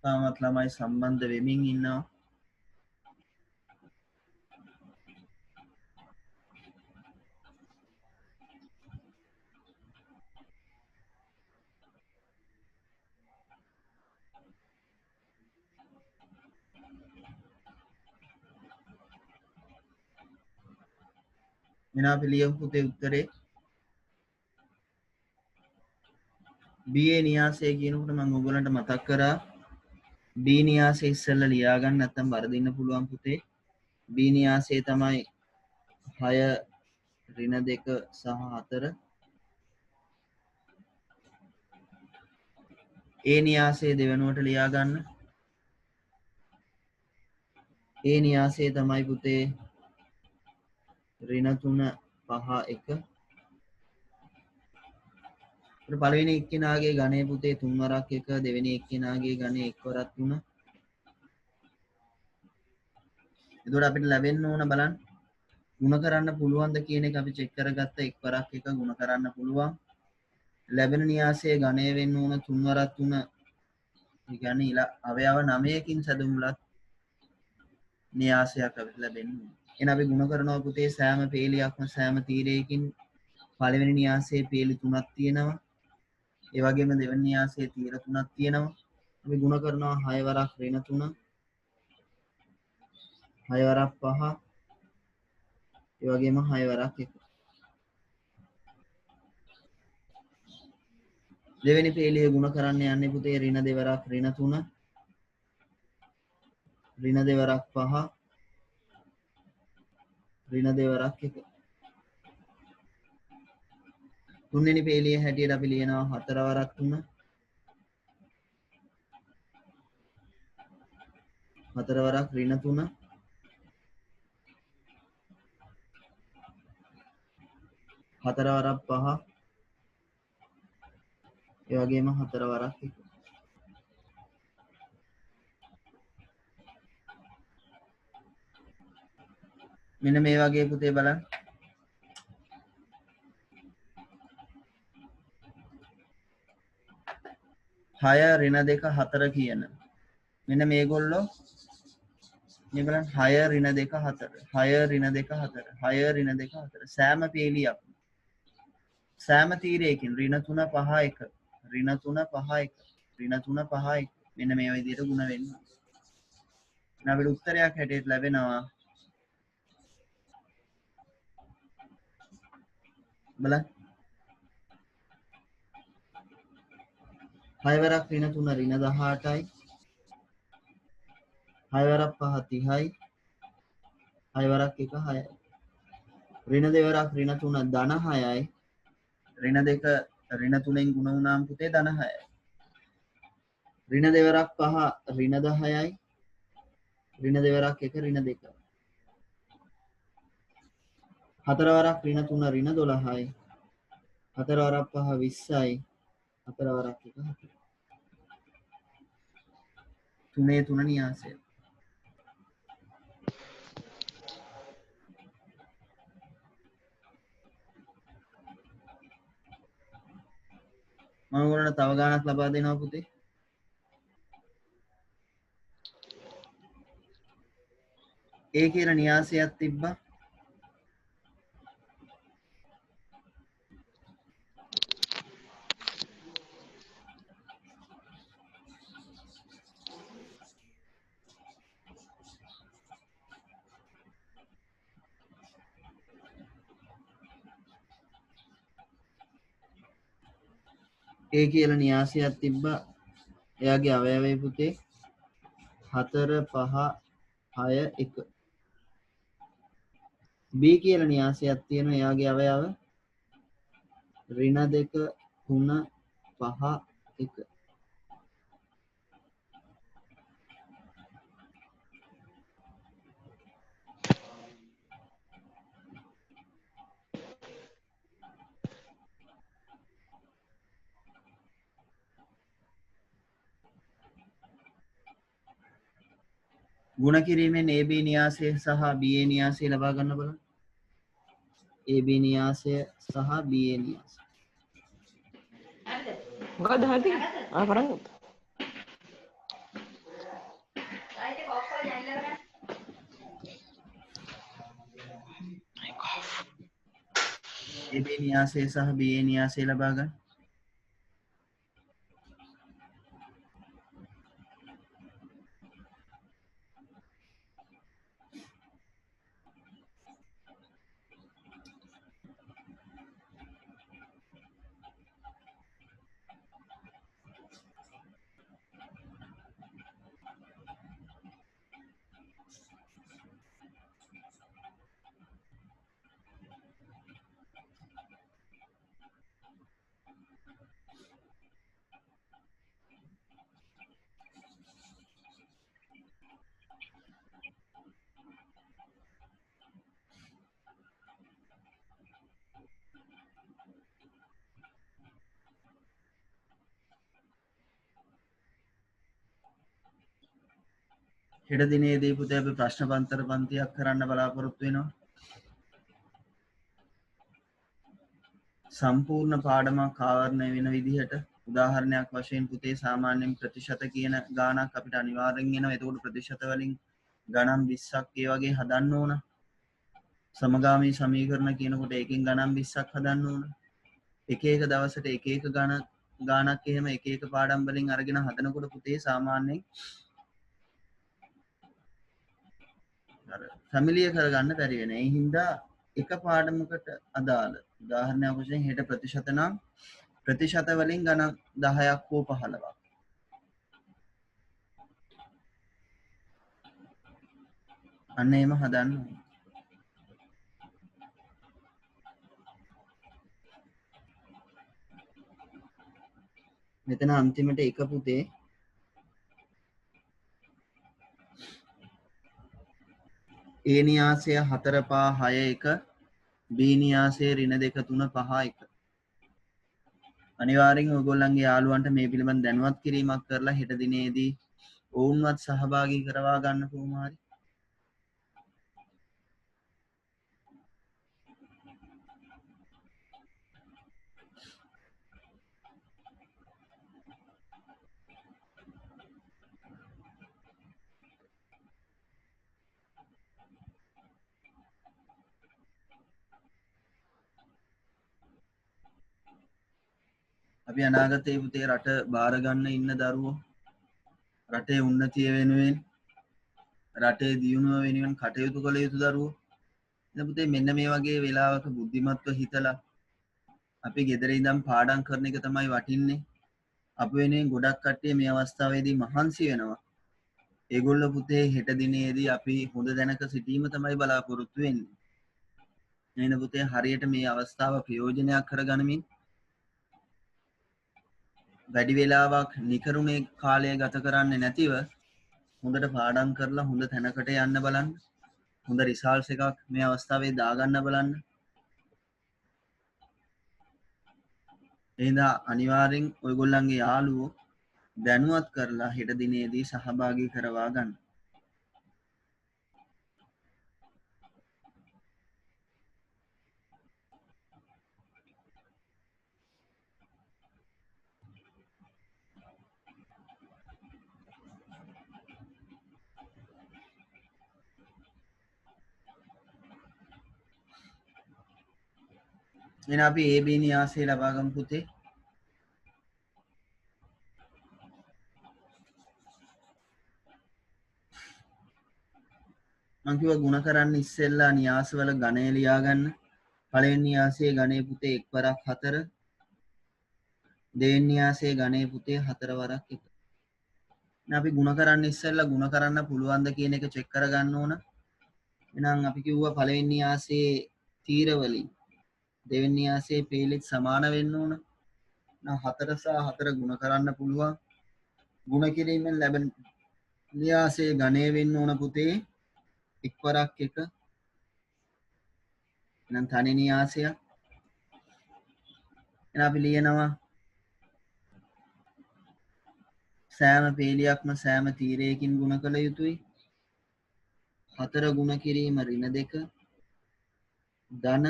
තාමත් ළමයි සම්බන්ධ වෙමින් ඉන්නවා. මෙන්න අපි ලියමු පුතේ උත්තරේ. BA න්‍යාසය කියනකොට මම ඔයගලන්ට මතක් කරා B න්‍යාසය ඉස්සෙල්ලා ලියා ගන්න නැත්නම් වරදින්න පුළුවන් පුතේ. B න්‍යාසය තමයි 6 ඍණ 2 සහ 4. A න්‍යාසය දෙවෙනුවට ලියා ගන්න. A න්‍යාසය තමයි පුතේ ඍණ 3 5 1. පළවෙනි එක්කෙනාගේ ගණය පුතේ 3 වරක් 1, දෙවෙනි එක්කෙනාගේ ගණය 1 වරක් 3. එතකොට අපිට ලැබෙන්න ඕන බලන්න ಗುಣ කරන්න පුළුවන්ද කියන එක අපි චෙක් කරගත්ත 1 වරක් 1 ಗುಣ කරන්න පුළුවන්. ලැබෙන න්‍යාසයේ ගණය වෙන්න ඕන 3 වරක් 3. ඒ කියන්නේ අවයව 9කින් සැදුම්ලත් න්‍යාසයක් අපිට ලැබෙන්නේ. එහෙනම් අපි ಗುಣ කරනවා පුතේ සෑම පේලියක්ම සෑම තීරයකින් පළවෙනි න්‍යාසයේ පේලි 3ක් තියෙනවා. ඒ වගේම දෙවෙනි න්‍යාසයේ තීර 3ක් තියෙනවා. අපි ಗುಣ කරනවා 6 වරක් ඍණ 3, 6 වරක් 5, ඒ වගේම 6 වරක් 1. දෙවෙනි පේලිය ಗುಣ කරන්න යන්නේ පුතේ ඍණ 2 වරක් ඍණ 3, ඍණ 2 වරක් 5, ඍණ 2 වරක් 1. තුන්වෙනි පේලිය හැටියට අපි ලියනවා 4 වරක් 3, 4 වරක් ඍණ 3, 4 වරක් 5, ඒ වගේම 4 වරක් 1. මෙන්න මේ වගේ පුතේ බලන්න. හය ඍණ 2 4 කියන. මෙන්න මේගොල්ලෝ මේ බලන්න 6 ඍණ 2 4, 6 ඍණ 2 4, 6 ඍණ 2 4. සෑම පේලියක් සෑම තීරයකින් ඍණ 3 5 1, ඍණ 3 5 1, ඍණ 3 5 1. මෙන්න මේ විදිහට ಗುಣ වෙනවා. එහෙනම් අපිට උත්තරයක් හැටියට ලැබෙනවා බලන්න 6 වරක් ඍණ 3 ඍණ 18යි, 6 වරක් 5 30යි, 6 වරක් 1 6යි. ඍණ 2 වරක් ඍණ 3 ධන 6යි, ඍණ 2 ඍණ 3ෙන් ගුණ වුණාම පුතේ ධන 6යි. ඍණ 2 වරක් 5 ඍණ 10යි, ඍණ 2 වරක් 1 ඍණ 2යි. 4 වරක් ඍණ 3 ඍණ 12යි, 4 වරක් 5 20යි, 4 වරක් 1 4යි. තුනේ 3 න්‍යාසය. මම ඔයගොල්ලන්ට තව ගානක් ලබා දෙනවා පුතේ. ඒ කියලා න්‍යාසයක් තිබ්බා. ඒ කියලා න්‍යාසයක් තිබ්බා. එයාගේ අවයවය පුතේ 4 5 6 1. B කියලා න්‍යාසයක් තියෙනවා. එයාගේ අවයව ඍණ 2 3 5 1. ගුණ කිරීමෙන් AB න්‍යාසය සහ BA න්‍යාසය ලබා ගන්න බලන්න. AB න්‍යාසය සහ BA න්‍යාසය. මොකක්ද හරි? කරන්න. AB න්‍යාසය සහ BA න්‍යාසය ලබා ගන්න. හෙට දිනේදී පුතේ අපි ප්‍රශ්න පන්තර පන්තියක් කරන්න බලාපොරොත්තු වෙනවා. සම්පූර්ණ පාඩමක් ආවරණය වෙන විදිහට උදාහරණයක් වශයෙන් පුතේ සාමාන්‍යයෙන් ප්‍රතිශත කියන ගාණක් අපිට අනිවාර්යෙන් එනවා. එතකොට ප්‍රතිශත වලින් ගණන් 20ක් ඒ වගේ හදන්න ඕන. සමගාමී සමීකරණ කියනකොට ඒකෙන් ගණන් 20ක් හදන්න ඕන. එක එක දවසට එක එක ගාණක් එහෙම එක එක පාඩම් වලින් අරගෙන හදනකොට පුතේ සාමාන්‍යයෙන් අර ෆැමිලිය කරගන්න බැරි වෙන. ඒ හින්දා එක පාඩමකට අදාළ උදාහරණයක් වශයෙන් හෙට ප්‍රතිශත නම් ප්‍රතිශත වලින් ගණන් 10ක් හෝ 15ක් අන්න එහෙම හදන්න ඕනේ. මෙතන අන්තිමට එක පුතේ A න්‍යාසය 4 5 6 1 B න්‍යාසය ඍණ 2 3 5 1 අනිවාර්යෙන් ඔයගොල්ලන්ගේ යාළුවන්ට මේ පිළිබඳ දැනුවත් කිරීමක් කරලා හෙට දිනේදී ඔවුන්වත් සහභාගී කරවා ගන්න කොහොම හරි. අපි අනාගතයේ පුතේ රට බාර ගන්න ඉන්න දරුවෝ රටේ උන්නතිය වෙනුවෙන් රටේ දියුණුව වෙනුවෙන් කටයුතු කළ යුතු දරුවෝ. ඉතින් පුතේ මෙන්න මේ වගේ වෙලාවක බුද්ධිමත්ව හිතලා අපි ගෙදර ඉඳන් පාඩම් කරන එක තමයි වටින්නේ. අපි වෙනුවෙන් ගොඩක් කට්ටිය මේ අවස්ථාවේදී මහන්සි වෙනවා. ඒගොල්ලෝ පුතේ හෙට දිනේදී අපි හොඳ දැනක සිටීම තමයි බලාපොරොත්තු වෙන්නේ. නේද පුතේ හරියට මේ අවස්ථාව ප්‍රයෝජනයක් කරගනිමින් වැඩි වෙලාවක් නිකරුණේ කාලය ගත කරන්නේ නැතිව හොඳට පාඩම් කරලා හොඳ තැනකට යන්න බලන්න. හොඳ රිසල්ට්ස් එකක් මේ අවස්ථාවේ දාගන්න බලන්න. එහෙනම් අනිවාර්යෙන් ඔයගොල්ලන්ගේ යාළුවෝ දැනුවත් කරලා හෙට දිනේදී සහභාගී කරවා ගන්න. එහෙනම් අපි AB න්‍යාසය ලබා ගමු පුතේ. මම කිව්වා ಗುಣ කරන්න ඉස්සෙල්ලා න්‍යාසවල ගණය ලියා ගන්න. පළවෙනි න්‍යාසයේ ගණය පුතේ 1 වරක් 4. දෙවෙනි න්‍යාසයේ ගණය පුතේ 4 වරක් 1. එහෙනම් අපි ಗುಣ කරන්න ඉස්සෙල්ලා ಗುಣ කරන්න පුළුවන්ද කියන එක චෙක් කරගන්න ඕන. එහෙනම් අපි කිව්වා පළවෙනි න්‍යාසයේ තීර වලින් දෙවෙනි න්‍යාසයේ පේලිත් සමාන වෙන්න ඕන. එහෙනම් 4 සහ 4 ಗುಣ කරන්න පුළුවන්. ಗುಣ කිරීමෙන් ලැබෙන න්‍යාසයේ ගණය වෙන්න ඕන පුතේ 1 වරක් 1. එහෙනම් තනි න්‍යාසයක්. එහෙනම් අපි ලියනවා සෑම පේලියක්ම සෑම තීරයකින් ගුණ කළ යුතුයි. 4 ගුණ කිරීම ඍණ 2 ධන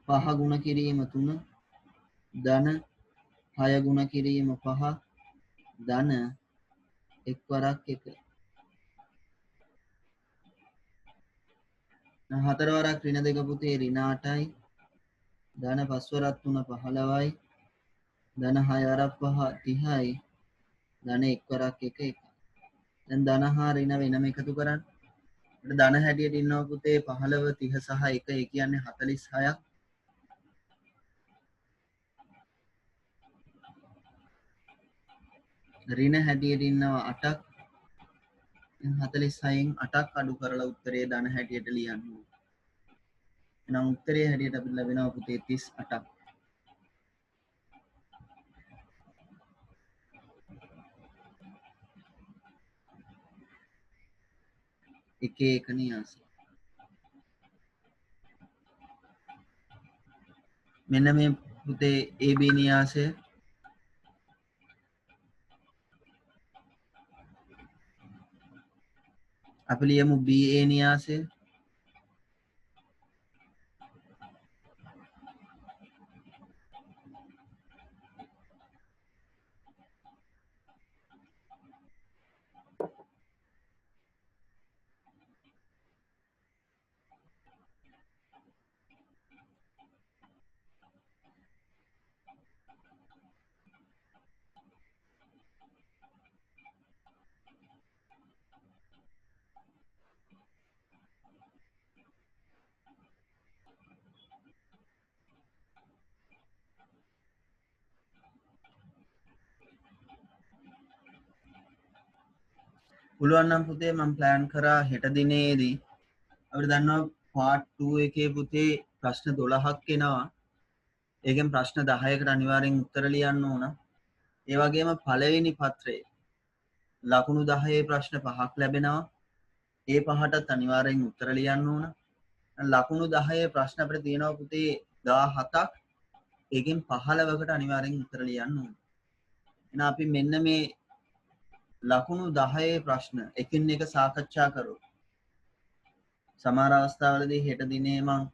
5 ගුණ කිරීම 3 ධන 6 ගුණ කිරීම 5 ධන 1 වරක් 1. 4 වරක් ඍණ 2 පුතේ ඍණ 8යි ධන 5 වරක් 3 15යි. ධන 6 වරක් 5 30යි. ධන 1 වරක් 1 1යි. දැන් ධන හා ඍණ වෙනම එකතු කරන්න. අපිට ධන හැටියට ඉන්නවා පුතේ 15 30 සහ 1 ඒ කියන්නේ 46ක්. ඍණ හැටියට ඉන්නවා 8ක්. 46න් 8ක් අඩු කරලා උත්තරේ ධන හැටියට ලියන්න ඕනේ. එහෙනම් උත්තරේ හැටියට අපිට ලැබෙනවා පුතේ 38ක්. එකේ එක නියාසය. මෙන්න මේ පුතේ AB නියාසය. අපි ලියමු BA නියාසය. පුළුවන් නම් පුතේ මම ප්ලෑන් කරා හෙට දිනේදී අපිට දන්නවා පාර්ට් 2 එකේ පුතේ ප්‍රශ්න 12ක් එනවා. ඒකෙන් ප්‍රශ්න 10කට අනිවාර්යෙන් උත්තර ලියන්න ඕන. ඒ වගේම පළවෙනි පත්‍රයේ ලකුණු 10 ප්‍රශ්න 5ක් ලැබෙනවා. ඒ පහටත් අනිවාර්යෙන් උත්තර ලියන්න ඕන. ලකුණු 10 ප්‍රශ්න අපිට තියෙනවා පුතේ 17ක්. ඒකෙන් 15කට අනිවාර්යෙන් උත්තර ලියන්න ඕන. එහෙනම් අපි මෙන්න මේ ලකුණු 10 ප්‍රශ්න එකින් එක සාකච්ඡා කරමු. සමහර අවස්ථාවලදී හෙට දිනේ මම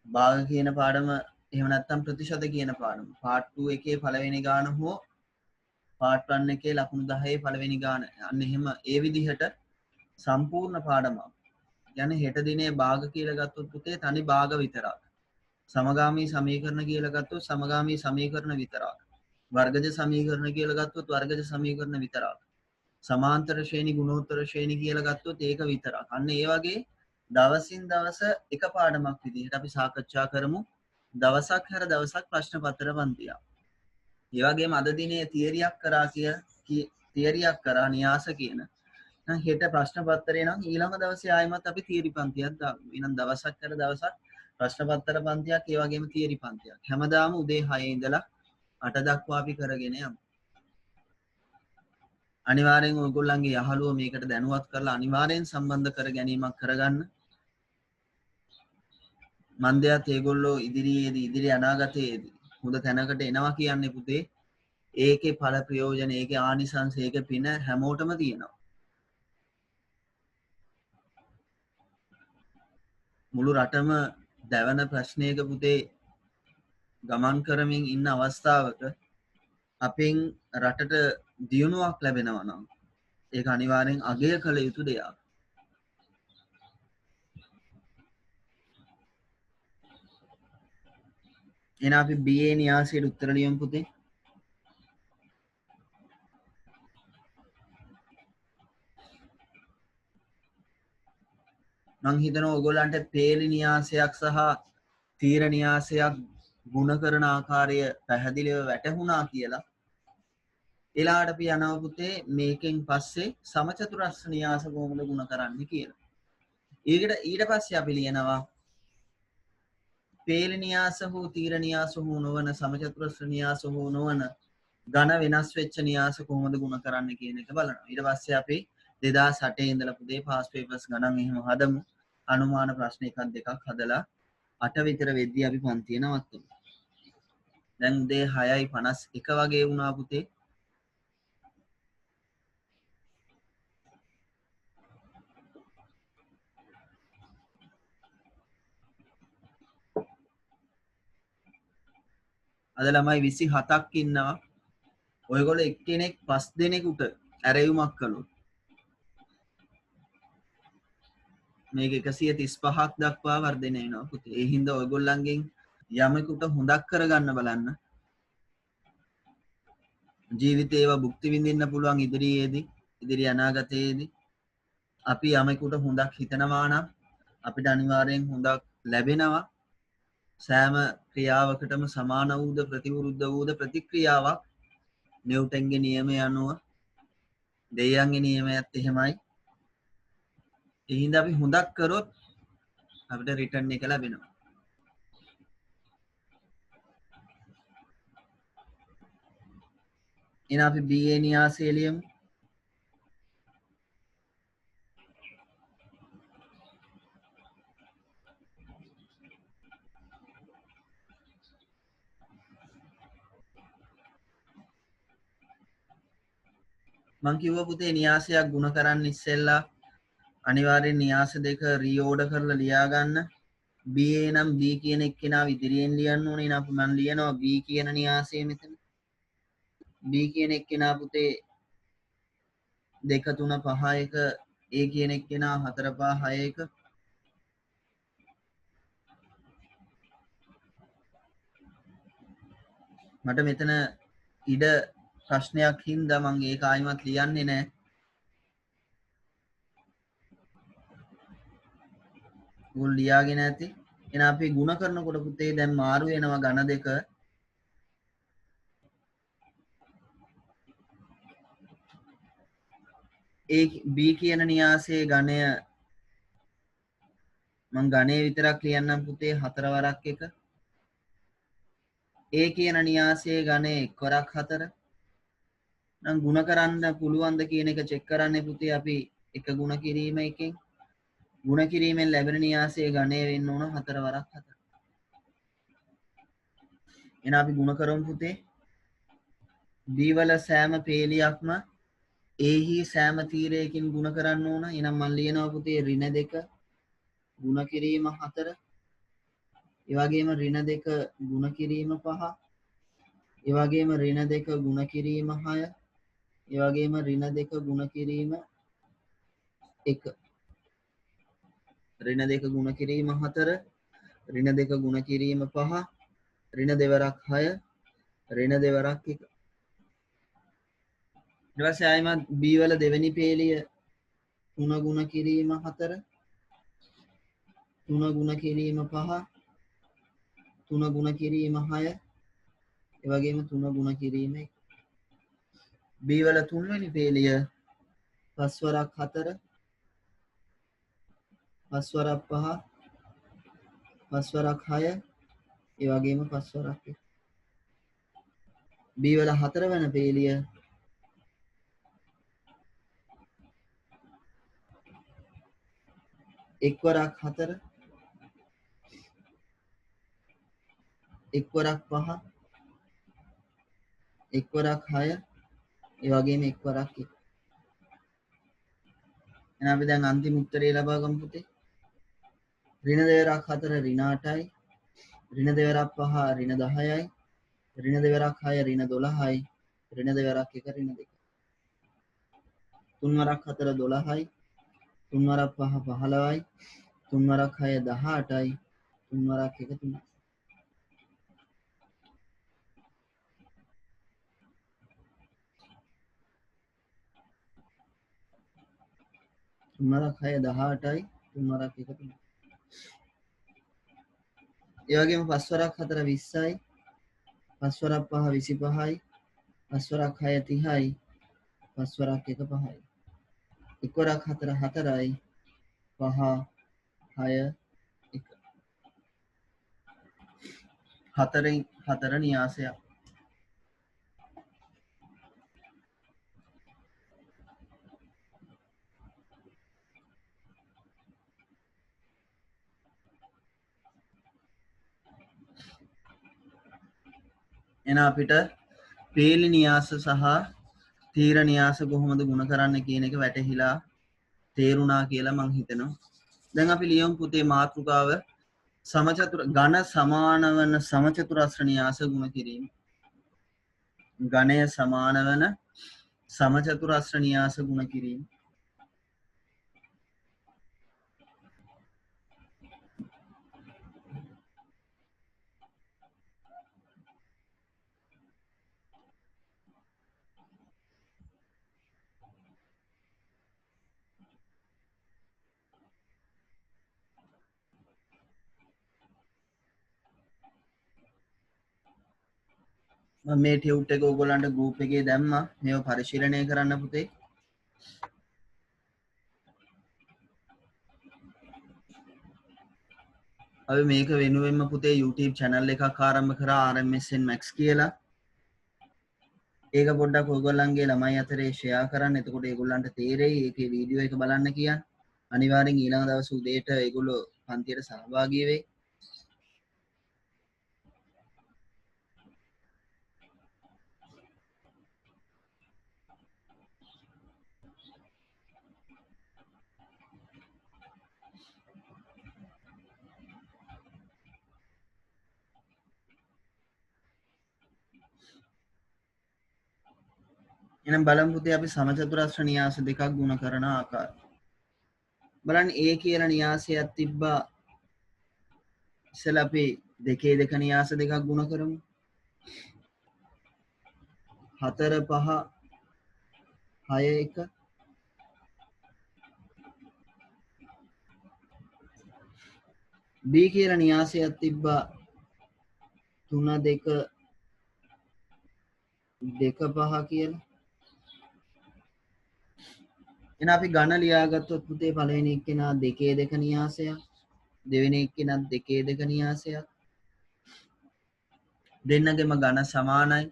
භාග කියන පාඩම එහෙම නැත්නම් ප්‍රතිශත කියන පාඩම පාර්ට් 2 එකේ පළවෙනි ගාන හෝ පාර්ට් 1 එකේ ලකුණු 10 පළවෙනි ගාන අන්න එහෙම ඒ විදිහට සම්පූර්ණ පාඩමක්. يعني හෙට දිනේ භාග කියලා ගත්තොත් පුතේ තනි භාග විතරක්. සමගාමී සමීකරණ කියලා ගත්තොත් සමගාමී සමීකරණ විතරක්. වර්ගජ සමීකරණ කියලා ගත්තොත් වර්ගජ සමීකරණ විතරක්. සමාන්තර ශ්‍රේණි ගුණෝත්තර ශ්‍රේණි කියලා ගත්තොත් ඒක විතරක්. අන්න ඒ වගේ දවසින් දවස එක පාඩමක් විදිහට අපි සාකච්ඡා කරමු. දවසක් හැර දවසක් ප්‍රශ්න පත්‍ර පන්තියක්. ඒ වගේම අද දිනේ තියරියක් කරා තියරියක් කරා න්‍යාස කියන. නම් හෙට ප්‍රශ්න පත්‍රය නම් ඊළඟ දවසේ ආයෙමත් අපි තියරි පන්තියක් දාමු. එහෙනම් දවසක් හැර දවසක් ප්‍රශ්න පත්‍ර පන්තියක් ඒ වගේම තියරි පන්තියක්. හැමදාම උදේ 6 ඉඳලා 8 දක්වා අපි කරගෙන යමු. අනිවාර්යෙන් ඔයගොල්ලන්ගේ යහළුව මේකට දැනුවත් කරලා අනිවාර්යෙන් සම්බන්ධ කර ගැනීමක් කරගන්න. මන්දයත් ඒගොල්ලෝ ඉදිරි අනාගතයේදී හොඳ තැනකට එනවා කියන්නේ පුතේ ඒකේ ඵල ප්‍රයෝජන ඒකේ ආනිසංස ඒකේ පින හැමෝටම තියෙනවා. මුළු රටම දැවන ප්‍රශ්නයක පුතේ ගමන් කරමින් ඉන්න අවස්ථාවක අපෙන් රටට දියුණුවක් ලැබෙනවා නම් ඒක අනිවාර්යෙන් අගය කළ යුතු දෙයක්. එහෙනම් අපි BA න්‍යාසයට උත්තර ලියමු පුතේ. මං හිතනවා ඔයගොල්ලන්ට පේලි න්‍යාසයක් සහ තීර න්‍යාසයක් ගුණ කරන ආකාරය පැහැදිලිව වැටහුණා කියලා. ඊළාට අපි යනවා පුතේ මේකෙන් පස්සේ සමචතුරස්‍ර න්‍යාස කොහොමද ගුණ කරන්නේ කියලා. ඊට පස්සේ අපි ලියනවා පේලි න්‍යාස හෝ තීර න්‍යාස හෝ නොවන සමචතුරස්‍ර න්‍යාස හෝ නොවන ඝන වෙනස් වෙච්ච න්‍යාස කොහොමද ගුණ කරන්නේ කියන එක බලනවා. ඊට පස්සේ අපි 2008 ඉඳලා පුතේ පාස් පේපර්ස් ගණන් එහෙම හදමු. අනුමාන ප්‍රශ්න එකක් දෙකක් හදලා 8 විතර වෙද්දී අපි පන්තිය නවත්තමු. දැන් උදේ 6:51 වගේ වුණා පුතේ. අද ළමයි 27ක් ඉන්නවා. ඔයගොල්ලෝ එක්කෙනෙක් 5 දෙනෙකුට ඇරයුමක් කළොත් මේක 135ක් දක්වා වර්ධනය වෙනවා පුතේ. ඒ හින්දා ඔයගොල්ලන්ගෙන් යමෙකුට හොඳක් කරගන්න බලන්න. ජීවිතේ ඒවා භුක්ති විඳින්න පුළුවන් ඉදිරියේදී, ඉදිරි අනාගතයේදී අපි යමෙකුට හොඳක් හිතනවා නම් අපිට අනිවාර්යෙන් හොඳක් ලැබෙනවා. සෑම ක්‍රියාවකටම සමාන වූද ප්‍රතිවිරුද්ධ වූද ප්‍රතික්‍රියාවක් නිව්ටන්ගේ නියමය අනුව දෙයයන්ගේ නියමයත් එහෙමයි. ඒ හින්දා අපි හොඳක් කරොත් අපිට රිටර්න් එක ලැබෙනවා. එහෙනම් අපි BA න්‍යාසය ලියමු. මං කිව්වා පුතේ න්‍යාසයක් ගුණ කරන්න ඉස්සෙල්ලා අනිවාර්යෙන් න්‍යාස දෙක රීഓඩර් කරලා ලියා ගන්න. BA නම් B කියන එක්කෙනාව ඉදිරියෙන් ලියන්න ඕනේ. එහෙනම් මම ලියනවා B කියන න්‍යාසය මෙතන. B කියන එක්කෙනා පුතේ 2 3 5 1 A කියන එක්කෙනා 4 5 6 1 මට මෙතන ඉඩ ප්‍රශ්නයක් හින්දා මම ඒක ආයිමත් ලියන්නේ නැහැ. උන් ලියාගෙන ඇති. එහෙනම් අපි ಗುಣ කරනකොට පුතේ දැන් මාරු වෙනවා ඝන දෙක. A B කියන න්‍යාසයේ ඝනය මම ඝනය විතරක් ලියන්නම් පුතේ 4 වරක් 1. A කියන න්‍යාසයේ ඝනය 1 වරක් 4. නම් ಗುಣ කරන්න පුළුවන්ද කියන එක චෙක් කරන්නේ පුතේ අපි එක ಗುಣ කිරීම එකෙන්. ಗುಣ කිරීමෙන් ලැබෙන න්‍යාසයේ ඝනය වෙන්න ඕන 4 වරක් 4. එහෙනම් අපි ಗುಣ කරමු පුතේ. B වල සෑම පේලියක්ම A හි සෑම තීරයකින් ಗುಣ කරන්න ඕන. එහෙනම් මම ලියනවා පුතේ ඍණ 2 ಗುಣ කිරීම 4. ඒ වගේම ඍණ 2 ಗುಣ කිරීම 5. ඒ වගේම ඍණ 2 ಗುಣ කිරීම 6. ඒ වගේම ඍණ 2 ಗುಣ කිරීම 1. ඍණ 2 ಗುಣ කිරීම 4. ඍණ 2 ಗುಣ කිරීම 5. ඍණ දෙවරක් 6. ඍණ දෙවරක් 1. ඊට පස්සේ ආයෙමත් B වල දෙවෙනි පේලිය 3 ಗುಣ කිරීම 4. 3 ಗುಣ කිරීම 5. 3 ಗುಣ කිරීම 6. ඒ වගේම 3 ಗುಣ කිරීම 1. B වල තුන්වෙනි පේලිය 5 වරක් 4. 5 වරක් 5. 5 වරක් 6. ඒ වගේම 5 වරක් 1. B වල 4 වෙනි පේලිය 1 වරක් 4. 1 වරක් 5. 1 වරක් 6. ඒ වගේම 1 වරක් 1. එහෙනම් අපි දැන් අන්තිම උත්තරේ ලබා ගමු පුතේ. ඍණ දෙවරක් 4 ඍණ 8යි. ඍණ දෙවරක් 5 ඍණ 10යි. ඍණ දෙවරක් 6 ඍණ 12යි. ඍණ දෙවරක් 1 ඍණ 2. 3 වරක් 4 12යි. 3 වරක් 5 15යි. 3 වරක් 6 18යි. 3 වරක් 1 3යි. 3 වරක් 6 18යි. 3 වරක් 1 3යි. ඒ වගේම 5 වරක් 4 20යි. 5 වරක් 5 25යි. 5 වරක් 6 30යි. 5 වරක් 1 5යි. 1 වරක් 4 4යි. 5 6 1. 4න් 4 න්‍යාසයක්. එන අපිට පේලි න්‍යාස සහ තීර න්‍යාස කොහොමද ගුණ කරන්න කියන එක වැටහිලා තේරුණා කියලා මං හිතනවා. දැන් අපි ලියමු පුතේ මාතෘකාව සමචතුර ඝන සමාන වන සමචතුරස්‍ර න්‍යාස ගුණ කිරීම. ඝනය සමාන වන සමචතුරස්‍ර න්‍යාස ගුණ කිරීම. මම මේ ටියුට් එක ඔයගොල්ලන්ට ගෲප් එකේ දැම්මා මේව පරිශීලනය කරන්න පුතේ අපි මේක වෙනුවෙන්ම පුතේ YouTube channel එකක් ආරම්භ කරා RMSN Max කියලා ඒක පොඩ්ඩක් ඔයගොල්ලන්ගේ ළමයි අතරේ ෂෙයා කරන්න එතකොට ඒගොල්ලන්ට තේරෙයි ඒකේ වීඩියෝ එක බලන්න කියන්න අනිවාර්යෙන් ඊළඟ දවස් උදේට ඒගොල්ලෝ පන්තියට සහභාගී වෙයි එහෙනම් බලමු පුතේ අපි සමචතුරස්‍ර න්‍යාස දෙකක් ගුණ කරන ආකාරය. බලන්න A කියලා න්‍යාසයක් තිබ්බා. ඉස්සෙල්ලා අපි දෙකේ දෙක න්‍යාස දෙකක් ගුණ කරමු. 4 5 6 1 B කියලා න්‍යාසයක් තිබ්බා 3 2 2 5 කියලා. එහෙනම් අපි ඝන ලියාගත්තොත් පුතේ පළවෙනි එක්කෙනා දෙකේ දෙක න්‍යාසයක් දෙවෙනි එක්කෙනා දෙකේ දෙක න්‍යාසයක් දෙන්නගෙම ඝන සමානයි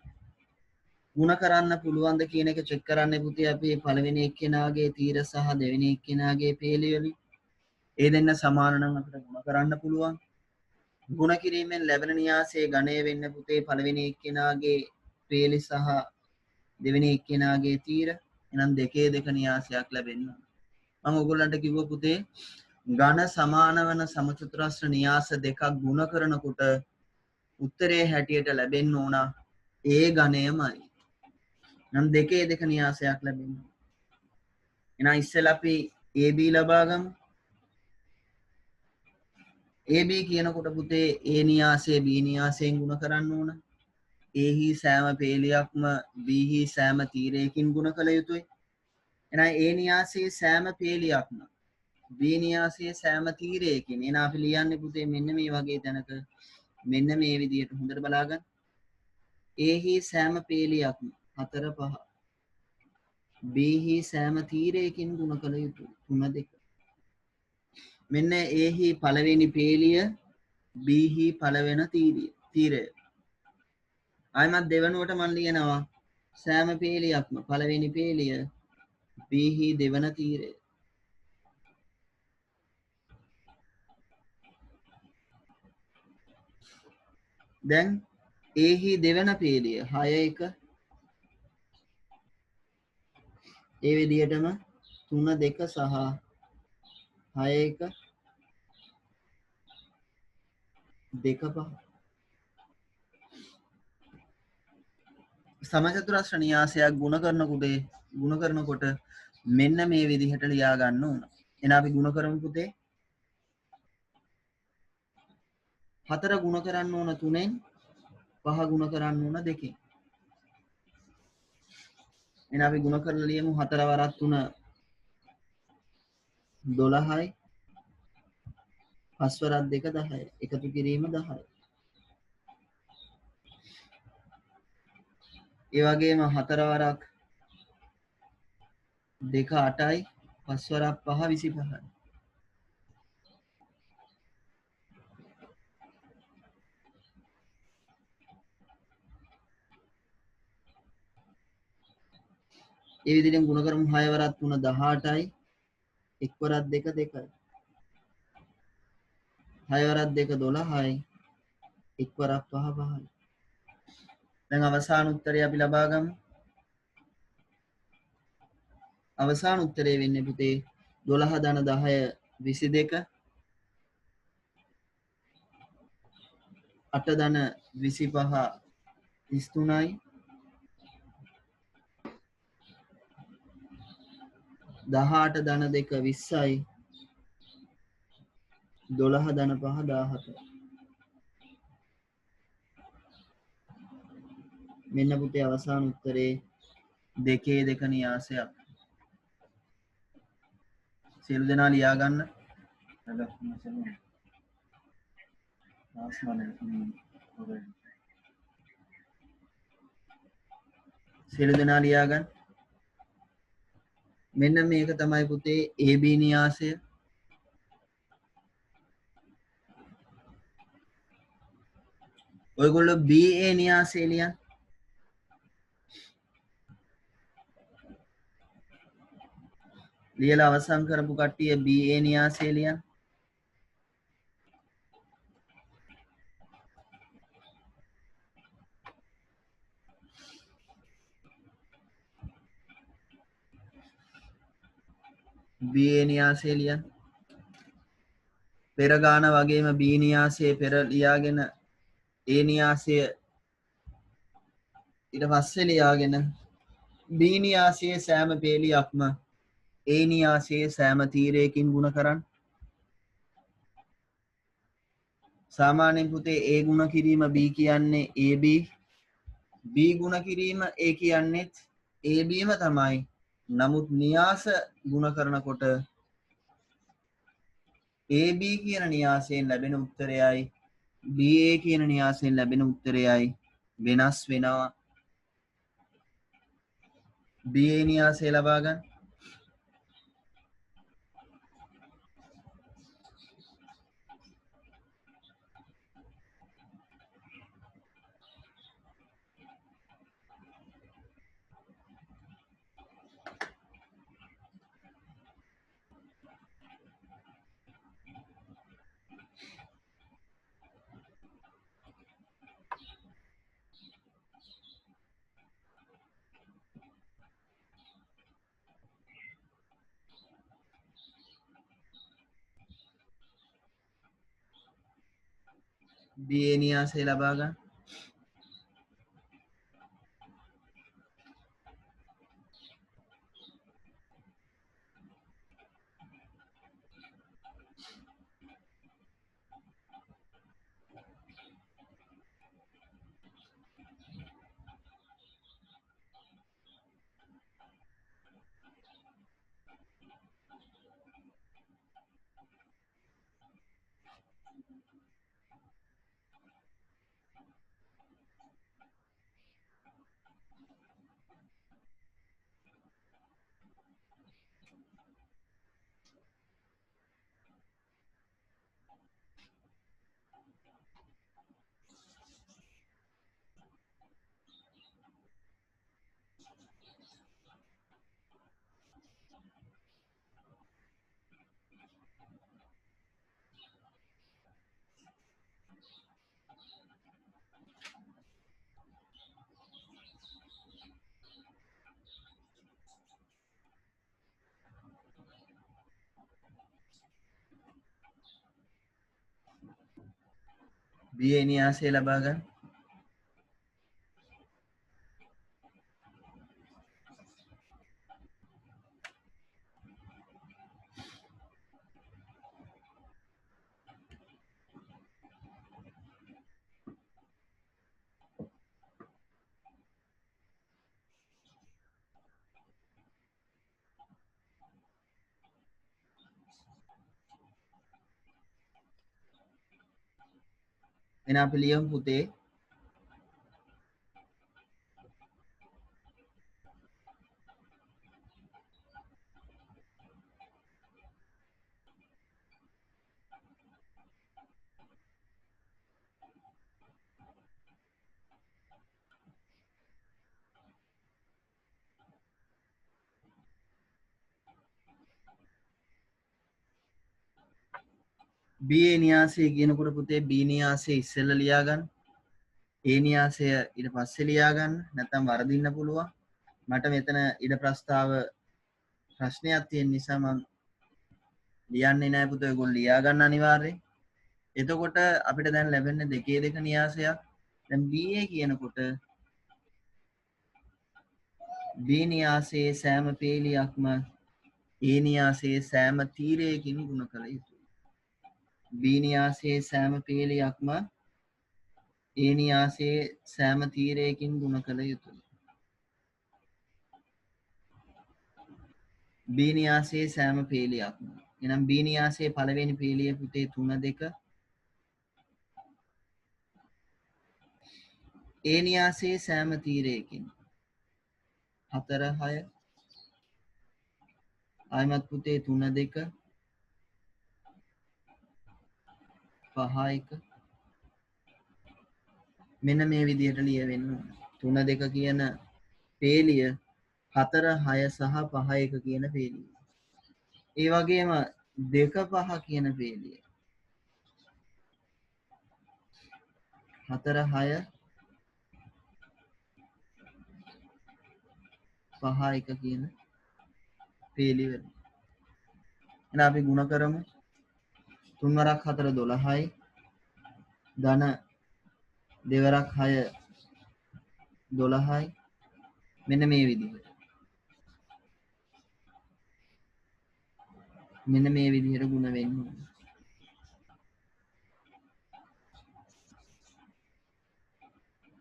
ಗುಣ කරන්න පුළුවන්ද කියන එක චෙක් කරන්න පුතේ අපි පළවෙනි එක්කෙනාගේ තීර සහ දෙවෙනි එක්කෙනාගේ පේලිය වලින් ඒ දෙන්න සමාන නම් අපිට ಗುಣ කරන්න පුළුවන් ಗುಣ කිරීමෙන් ලැබෙන න්‍යාසයේ ඝණය වෙන්න පුතේ පළවෙනි එක්කෙනාගේ පේලි සහ දෙවෙනි එක්කෙනාගේ තීර එහෙනම් දෙකේ දෙක න්‍යාසයක් ලැබෙන්න මම ඔයගොල්ලන්ට කිව්ව පුතේ ඝන සමාන වන සමචතුරස්‍ර න්‍යාස දෙකක් ಗುಣ කරනකොට උත්තරේ හැටියට ලැබෙන්න ඕන ඒ ඝණයමයි නම් දෙකේ දෙක න්‍යාසයක් ලැබෙනවා එහෙනම් ඉස්සෙල්ලා අපි AB ලබා ගමු AB කියනකොට පුතේ A න්‍යාසය B න්‍යාසයෙන් ගුණ කරන්න ඕන A හි සෑම පේලියක්ම B හි සෑම තීරයකින් ගුණ කළ යුතුයි එහෙනම් A න්‍යාසයේ සෑම පේලියක්ම B න්‍යාසයේ සෑම තීරයකින් එහෙනම් අපි ලියන්නේ පුතේ මෙන්න මේ වගේ තැනක මෙන්න මේ විදිහට හොඳට බලා ගන්න A හි සෑම පේලියක්ම 4 5 B හි සෑම තීරයකින් ගුණ කළ යුතුයි 3 2 මෙන්න A හි පළවෙනි පේලිය B හි පළවෙන තීරය ආයමත් දෙවනුවට මම ලියනවා සෑම පේලියක්ම පළවෙනි පේලිය B හි දෙවන තීරය දැන් A හි දෙවන පේලිය 6 1 ඒ විදිහටම 3 2 සහ 6 1 2 5 සමචතුරස්‍ර න්‍යාසයක් ගුණ කරනකොට මෙන්න මේ විදිහට ලියා ගන්න ඕන. එහෙනම් අපි ගුණ කරමු පුතේ. 4 ගුණ කරන්න ඕන 3ෙන් 5 ගුණ කරන්න ඕන 2කින්. එහෙනම් අපි ගුණ කරලා ලියමු 4 වරක් 3 12යි 5 වරක් 2 10යි. එකතු කිරීම 10යි. ඒ වගේම 4 වරක් 2 8යි 5 වරක් 5 25යි. ඒ විදිහෙන් ගුණ කරමු 6 වරක් 3 18යි 1 වරක් 2 2යි. 6 වරක් 2 12යි 1 වරක් 5 5යි. දැන් අවසාන උත්තරය අපි ලබා ගමු. අවසාන උත්තරේ වෙන්නේ පුතේ 12 ධන 10 22 8 ධන 25 33යි 18 ධන 2 20යි 12 ධන 5 17යි මෙන්න පුතේ අවසාන උත්තරේ දෙකේ දෙක න්‍යාසයක් සියලු දෙනා ලියා ගන්න සියලු දෙනා ලියා ගන්න. මෙන්න මේක තමයි පුතේ AB න්‍යාසය. ඔයගොල්ලෝ BA න්‍යාසය ලියන්න. ලියලා අවසන් කරපු කට්ටිය BA න්‍යාසය ලියන්න. BA න්‍යාසය ලියන්න. පෙර ගාන වගේම B න්‍යාසය පෙර ලියාගෙන A න්‍යාසය ඊට පස්සේ ලියාගෙන B න්‍යාසයේ සෑම පේලියක්ම A න්‍යාසයේ සෑම තීරයකින් ගුණ කරන්න. සාමාන්‍යයෙන් පුතේ A ගුණ කිරීම B කියන්නේ AB, B ගුණ කිරීම A කියන්නේත් AB ම තමයි. නමුත් න්‍යාස ගුණ කරනකොට AB කියන න්‍යාසයෙන් ලැබෙන උත්තරයයි BA කියන න්‍යාසයෙන් ලැබෙන උත්තරයයි වෙනස් වෙනවා. BA න්‍යාසය ලබා ගන්න. BA න්‍යාසය ලබා ගන්න. BA න්‍යාසය ලබා ගන්න. එන අපි ලියමු පුතේ BA න්‍යාසය කියනකොට පුතේ B න්‍යාසය ඉස්සෙල්ලා ලියා ගන්න. A න්‍යාසය ඊට පස්සේ ලියා ගන්න. නැත්නම් වරදින්න පුළුවන්. මට මෙතන ඉඩ ප්‍රස්තාව ප්‍රශ්නයක් තියෙන නිසා මම ලියන්නේ නැහැ පුතේ. ඔයගොල්ලෝ ලියා ගන්න අනිවාර්යයෙන්. එතකොට අපිට දැන් ලැබෙන්නේ දෙකේ දෙක න්‍යාසයක්. දැන් BA කියනකොට B න්‍යාසයේ සෑම පේලියක්ම A න්‍යාසයේ සෑම තීරයකින් ගුණ කළ යුතුයි. B න්‍යාසයේ සෑම පේලියක්ම A න්‍යාසයේ සෑම තීරයකින් ගුණ කළ යුතුයි. B න්‍යාසයේ සෑම පේලියක්ම. එහෙනම් B න්‍යාසයේ පළවෙනි පේලිය පුතේ 3 2. A න්‍යාසයේ සෑම තීරයකින් 4 6 ආයමත් පුතේ 3 2 5 1 මෙන්න මේ විදිහට ලියවෙන්න ඕන 3 2 කියන පේලිය 4 6 සහ 5 1 කියන පේලිය ඒ වගේම 2 5 කියන පේලිය 4 6 5 1 කියන පේලිවල එහෙනම් අපි ගුණ කරමු 3 වරක් 4 12යි ධන දෙවරක් 6 12යි මෙන්න මේ විදිහට ගුණ වෙන්න ඕන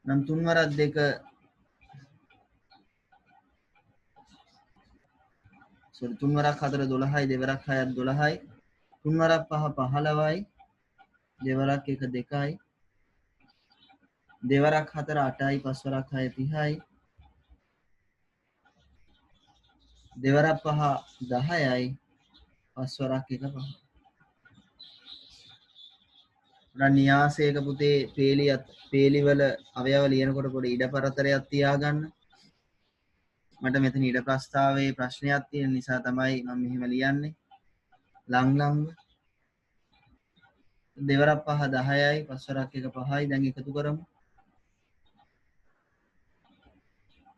නම් 3 වරක් 2 sorry 3 වරක් 4 12යි දෙවරක් 6ක් 12යි 3 වරක් 5 15යි දෙවරක් 1 2යි දෙවරක් 4 8යි පස් වරක් 6 30යි දෙවරක් 5 10යි පස් වරක් 1 5 දැන් න්‍යාසයක පුතේ පේලිවල අවයව ලියනකොට පොඩි ඉඩ පරතරයක් තියාගන්න මට මෙතන ඉඩ ප්‍රස්තාවයේ ප්‍රශ්නයක් තියෙන නිසා තමයි මම මෙහෙම ලියන්නේ ලං දෙවරක් 5 10යි පස් වරක් 1 5යි දැන් එකතු කරමු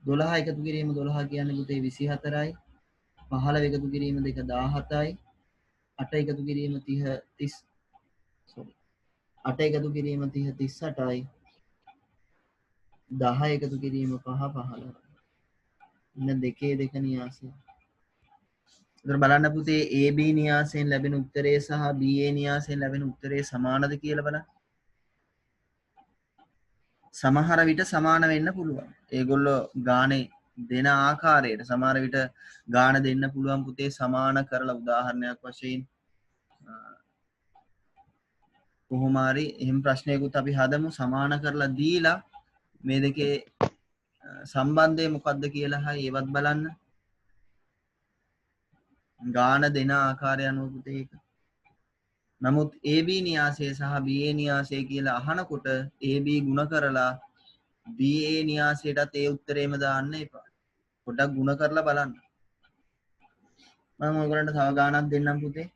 12 එකතු කිරීම 12 කියන්නේ පුතේ 24යි 15 එකතු කිරීම 2 17යි 8 එකතු කිරීම 30 sorry 8 එකතු කිරීම 30 38යි 10 එකතු කිරීම 5 15යි ඉන්න දෙකේ දෙක න්‍යාසය ඉතින් බලන්න පුතේ AB න්‍යාසයෙන් ලැබෙන උත්තරය සහ BA න්‍යාසයෙන් ලැබෙන උත්තරය සමානද කියලා බලන්න සමහර විට සමාන වෙන්න පුළුවන් ඒගොල්ලෝ ගානේ දෙන ආකාරයට සමහර විට ගාන දෙන්න පුළුවන් පුතේ සමාන කරලා උදාහරණයක් වශයෙන් කොහොම හරි එහෙම ප්‍රශ්නයකුත් අපි හදමු සමාන කරලා දීලා මේ දෙකේ සම්බන්ධය මොකක්ද කියලා හරි ඒවත් බලන්න ගාන දෙන ආකාරය අනුව පුතේ ඒක නමුත් AB න්‍යාසය සහ BA න්‍යාසය කියලා අහනකොට AB ගුණ කරලා BA න්‍යාසයටත් ඒ උත්තරේම දාන්න එපා. පොඩ්ඩක් ගුණ කරලා බලන්න. මම ඔයගලන්ට තව ගානක් දෙන්නම් පුතේ.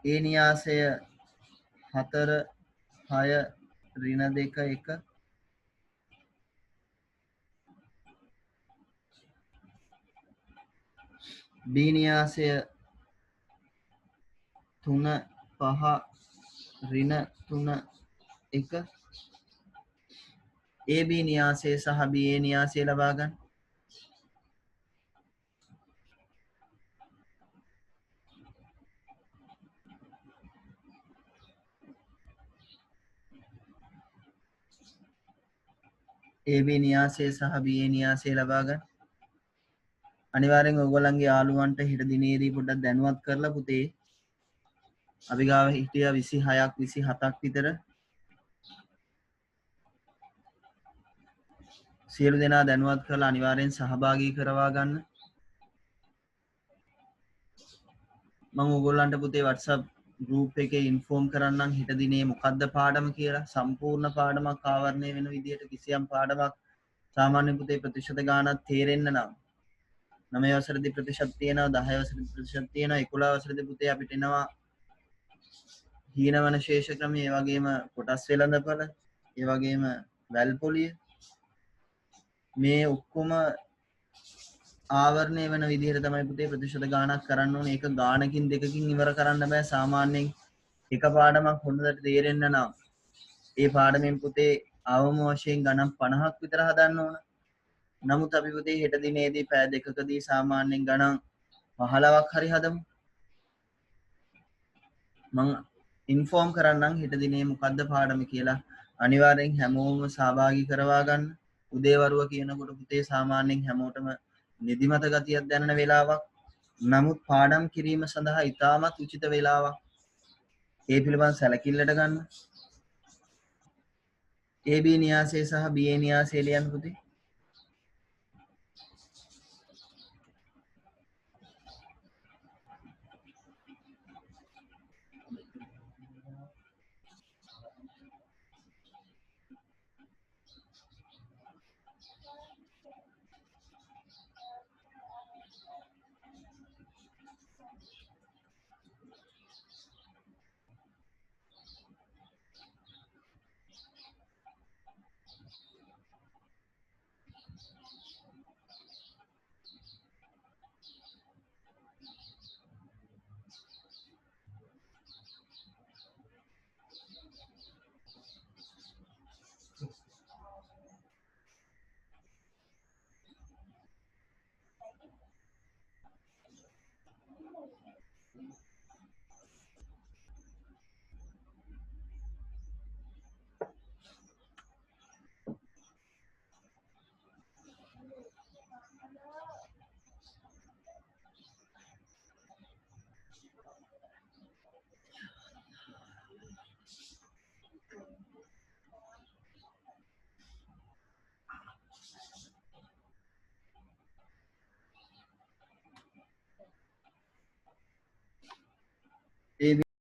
A න්‍යාසය 4 6 ඍණ 2 1 B න්‍යාසය 3 5 ඍණ 3 1 AB න්‍යාසය සහ BA න්‍යාසය ලබා ගන්න. AB න්‍යාසය සහ BA න්‍යාසය ලබා ගන්න. අනිවාර්යෙන් ඔයගොල්ලන්ගේ යාළුවන්ට හෙට දිනේදී පොඩ්ඩක් දැනුවත් කරලා පුතේ අපි ගාව හිටියා 26ක් 27ක් විතර සියලු දෙනා දැනුවත් කරලා අනිවාර්යෙන් සහභාගී කරවා ගන්න. මම ඔයගොල්ලන්ට පුතේ WhatsApp group එකේ ඉන්ෆෝම් කරන්නම් හෙට දිනේ මොකද්ද පාඩම කියලා සම්පූර්ණ පාඩමක් ආවරණය වෙන විදිහට කිසියම් පාඩමක් සාමාන්‍ය පුතේ ප්‍රතිශත ගාණක් තේරෙන්න නම් 9 වසරේදී ප්‍රතිශත තියෙනවා 10 වසරේදී ප්‍රතිශත තියෙනවා 11 වසරේදී පුතේ අපිට එනවා හීනවන ශේෂ ක්‍රමය ඒ වගේම කොටස් වෙළඳපළ ඒ වගේම වැල්පොලිය මේ ඔක්කොම ආවරණය වෙන විදිහට තමයි පුතේ ප්‍රතිශත ගාණක් කරන්න ඕනේ. ඒක ගාණකින් දෙකකින් ඉවර කරන්න බෑ. සාමාන්‍යයෙන් එක පාඩමක් හොඳට තේරෙන්න නම් ඒ පාඩමෙන් පුතේ අවම වශයෙන් ගණන් 50ක් විතර හදන්න ඕන. නමුත් අපි පුතේ හෙට දිනේදී පැය දෙකකදී සාමාන්‍යයෙන් ගණන් 15ක් හරි හදමු. මම ඉන්ෆෝම් කරන්නම් හෙට දිනේ මොකද්ද පාඩම කියලා. අනිවාර්යෙන් හැමෝම සහභාගී කරවා ගන්න. උදේවරුව කියනකොට පුතේ සාමාන්‍යයෙන් හැමෝටම නිදිමත ගතියක් දැනෙන වෙලාවක් නමුත් පාඩම් කිරීම සඳහා ඉතාමත් උචිත වේලාවක්. ඒ පිළිබඳ සැලකිල්ලට ගන්න. AB න්‍යාසය සහ BA න්‍යාසය ලියන්න පුතේ.